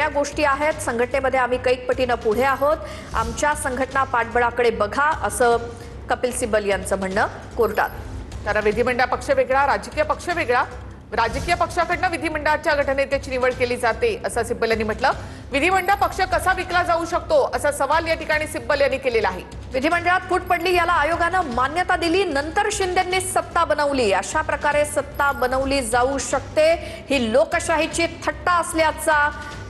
वेगळ्या गोष्टी आहेत। संघटनेमध्ये आम्ही कैक पटीने पुढे आहोत। आमच्या संघटना पाठबळाकडे बघा असं कपिल सिब्बल यांचं म्हणणं कोर्टात। तर विधिमंडळ पक्ष वेगळा, राजकीय पक्ष वेगळा। राजकीय पक्षाकडून विधिमंडळाच्या गटनेत्याची निवड केली जाते असं सिब्बल यांनी म्हटलं। विधिमंडळ पक्ष कसा विकला जाऊ शकतो असा सवाल या ठिकाणी सिब्बल यांनी केलेला आहे। विधिमंडळात फूट पडली, याला आयोगानं मान्यता दिली, नंतर शिंदेंनी सत्ता बनवली। अशा प्रकारे सत्ता बनवली जाऊ शकते, ही लोकशाहीची थट्टा असल्याचा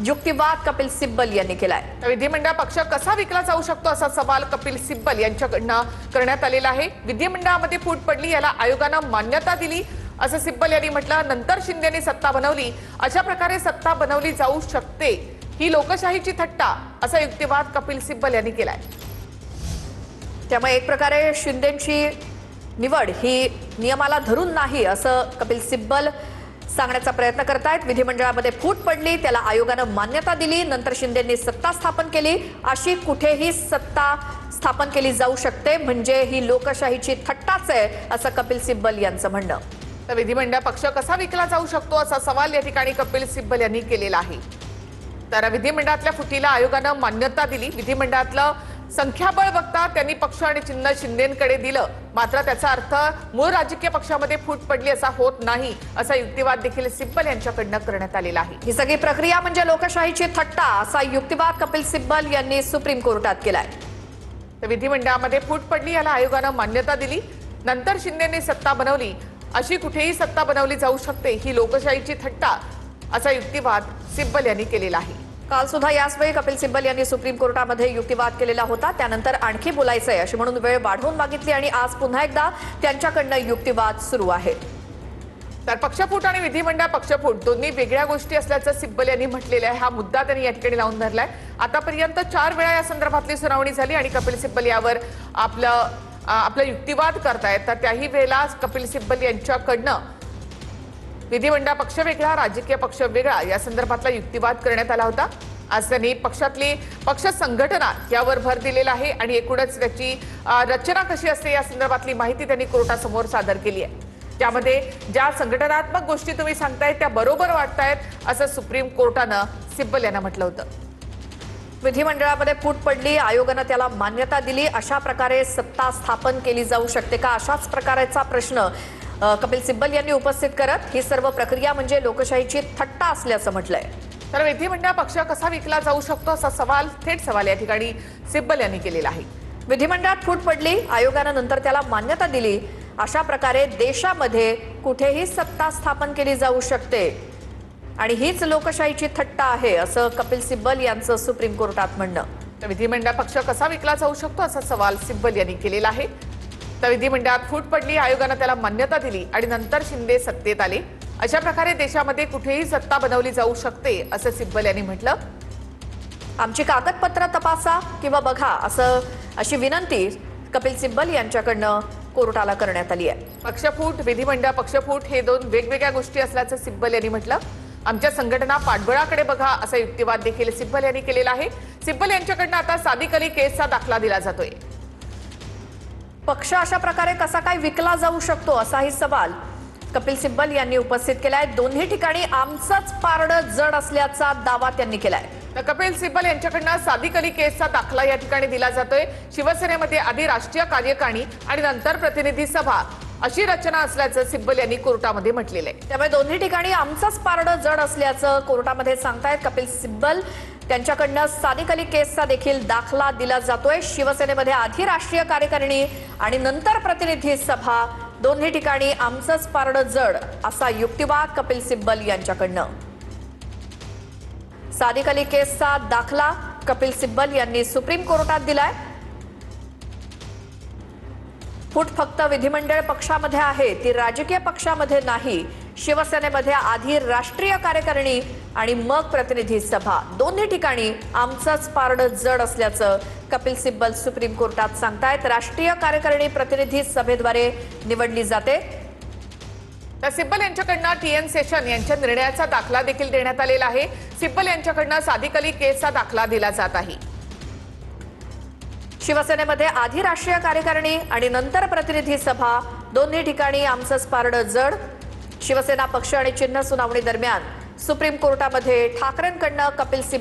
युक्तिवाद कपिल सिब्बल यांनी केलाय। विधिमंडळ पक्ष कसा विकला जाऊ शकतो असा सवाल कपिल सिब्बल यांच्याकडून करण्यात आलेला आहे। विधिमंडळामध्ये फूट पडली, याला आयोगानं मान्यता दिली असं सिब्बल यांनी म्हटलं। नंतर शिंदेंनी सत्ता बनवली, अशा प्रकारे सत्ता बनवली जाऊ शकते, ही लोकशाहीची थट्टा असा युक्तिवाद कपिल सिब्बल यांनी केलाय। त्यामुळे एक प्रकारे शिंदेंची निवड ही नियमाला धरून नाही असं कपिल सिब्बल सांगण्याचा प्रयत्न करतायत। विधिमंडळामध्ये फूट पडली, त्याला आयोगानं मान्यता दिली, नंतर शिंदेंनी सत्ता स्थापन केली, अशी कुठेही सत्ता स्थापन केली जाऊ शकते, म्हणजे ही लोकशाहीची थट्टाच आहे असं कपिल सिब्बल यांचं म्हणणं। तर विधिमंडळ पक्ष कसा विकला जाऊ शकतो असा सवाल या ठिकाणी कपिल सिब्बल यांनी केलेला आहे। तर विधिमंडळातल्या फुटीला आयोगानं मान्यता दिली। विधिमंडळातलं संख्याबळ बघता त्यांनी पक्ष आणि चिन्ह शिंदेंकडे दिलं, मात्र त्याचा अर्थ मूळ राजकीय पक्षामध्ये फूट पडली असा होत नाही असा युक्तिवाद देखील सिब्बल यांच्याकडून करण्यात आलेला आहे। ही सगळी प्रक्रिया म्हणजे लोकशाहीची थट्टा असा युक्तिवाद कपिल सिब्बल यांनी सुप्रीम कोर्टात केलाय। तर विधिमंडळामध्ये फूट पडली, याला आयोगानं मान्यता दिली, नंतर शिंदेंनी सत्ता बनवली, अशी कुठेही सत्ता बनवली जाऊ शकते, ही लोकशाहीची थट्टा असा युक्तिवाद सिब्बल यांनी केलेला आहे। काल सुद्धा याच वेळी कपिल सिब्बल यांनी सुप्रीम कोर्टामध्ये युक्तिवाद केलेला होता। त्यानंतर आणखी बोलायचंय अशी म्हणून वेळ वाढवून मागितली आणि आज पुन्हा एकदा त्यांच्याकडनं युक्तिवाद सुरू आहे। तर पक्षफूट आणि विधिमंडळ पक्षफूट दोन्ही वेगळ्या गोष्टी असल्याचं सिब्बल यांनी म्हटलेलं आहे। हा मुद्दा त्यांनी या ठिकाणी लावून धरलाय। आतापर्यंत 4 वेळा या संदर्भातली सुनावणी झाली आणि कपिल सिब्बल यावर आपला युक्तिवाद करतायत। तर त्याही वेळेला कपिल सिब्बल यांच्याकडनं विधिमंडळ पक्ष वेगळा, राजकीय पक्ष वेगळा या संदर्भातला युक्तिवाद करण्यात आला होता। आज त्यांनी पक्षातली पक्ष संघटना यावर भर दिलेला आहे आणि एकूणच त्याची रचना कशी असते या संदर्भातली माहिती त्यांनी कोर्टासमोर सादर केली आहे। त्यामध्ये ज्या संघटनात्मक गोष्टी तुम्ही सांगतायत त्या बरोबर वाटतायत असं सुप्रीम कोर्टानं सिब्बल यांना म्हटलं होतं। विधिमंडळामध्ये फूट पडली, आयोगानं त्याला मान्यता दिली, अशा प्रकारे सत्ता स्थापन केली जाऊ शकते का, अशाच प्रकारचा प्रश्न कपिल सिब्बल यांनी उपस्थित करत ही सर्व प्रक्रिया म्हणजे लोकशाहीची थट्टा असल्याचं म्हटलंय। तर विधिमंडळ पक्ष कसा विकला जाऊ शकतो असा सवाल, थेट सवाल या ठिकाणी सिब्बल यांनी केलेला आहे। विधिमंडळात फूट पडली, आयोगानं नंतर त्याला मान्यता दिली, अशा प्रकारे देशामध्ये कुठेही सत्ता स्थापन केली जाऊ शकते आणि हीच लोकशाहीची थट्टा आहे असं कपिल सिब्बल यांचं सुप्रीम कोर्टात म्हणणं। तर विधिमंडळ पक्ष कसा विकला जाऊ शकतो असा सवाल सिब्बल यांनी केलेला आहे। तर विधिमंडळात फूट पडली, आयोगानं त्याला मान्यता दिली आणि नंतर शिंदे सत्तेत आले, अशा प्रकारे देशामध्ये कुठेही सत्ता बनवली जाऊ शकते असं सिब्बल यांनी म्हटलं। आमची कागदपत्र तपासा किंवा बघा अशी विनंती कपिल सिब्बल यांच्याकडनं कोर्टाला करण्यात आली आहे। पक्षफूट, विधिमंडळ पक्षफूट हे दोन वेगवेगळ्या गोष्टी असल्याचं सिब्बल यांनी म्हटलं। आमच्या संघटना पाठबळाकडे बघा असा युक्तिवाद देखील सिब्बल यांनी केलेला आहे। सिब्बल यांच्याकडनं आता सादिक अली केसचा दाखला दिला जातोय। पक्ष अशा प्रकारे कसा काय विकला जाऊ शकतो असाही सवाल कपिल सिब्बल यांनी उपस्थित केलाय। दोन्ही ठिकाणी आमचंच पारडं जड असल्याचा दावा त्यांनी केलाय। तर कपिल सिब्बल यांच्याकडनं सादिक अली केसचा दाखला या ठिकाणी दिला जातोय। शिवसेनेमध्ये आधी राष्ट्रीय कार्यकारिणी आणि नंतर प्रतिनिधी सभा अशी रचना असल्याचं सिब्बल यांनी कोर्टामध्ये म्हटलेलं आहे। त्यामुळे दोन्ही ठिकाणी आमचंच पारडं जड असल्याचं कोर्टामध्ये सांगतायत कपिल सिब्बल। त्यांच्याकडनं सादिक अली केसचा देखील दाखला दिला जातोय। शिवसेनेमध्ये आधी राष्ट्रीय कार्यकारिणी आणि नंतर प्रतिनिधी सभा, दोन्ही ठिकाणी आमचंच पारडं जड असा युक्तिवाद कपिल सिब्बल यांच्याकडनं। सादिक अली केसचा दाखला कपिल सिब्बल यांनी सुप्रीम कोर्टात दिलाय। फूट फक्त विधिमंडळ पक्षामध्ये आहे, ती राजकीय पक्षामध्ये नाही। शिवसेनेमध्ये आधी राष्ट्रीय कार्यकारिणी आणि मग प्रतिनिधी सभा, दोन्ही ठिकाणी आमचंच पारडं जड असल्याचं कपिल सिब्बल सुप्रीम कोर्टात सांगतायत। राष्ट्रीय कार्यकारिणी प्रतिनिधी सभेद्वारे निवडली जाते। तर सिब्बल यांच्याकडनं TN सेशन यांच्या निर्णयाचा दाखला देखील देण्यात आलेला आहे। सिब्बल यांच्याकडनं सादिक अली केसचा दाखला दिला जात आहे। शिवसेनेमध्ये आधी राष्ट्रीय कार्यकारिणी आणि नंतर प्रतिनिधी सभा, दोन्ही ठिकाणी आमचंच पारडं जड। शिवसेना पक्ष आणि चिन्ह सुनावणी दरम्यान सुप्रीम कोर्टामध्ये ठाकरेंकडनं कपिल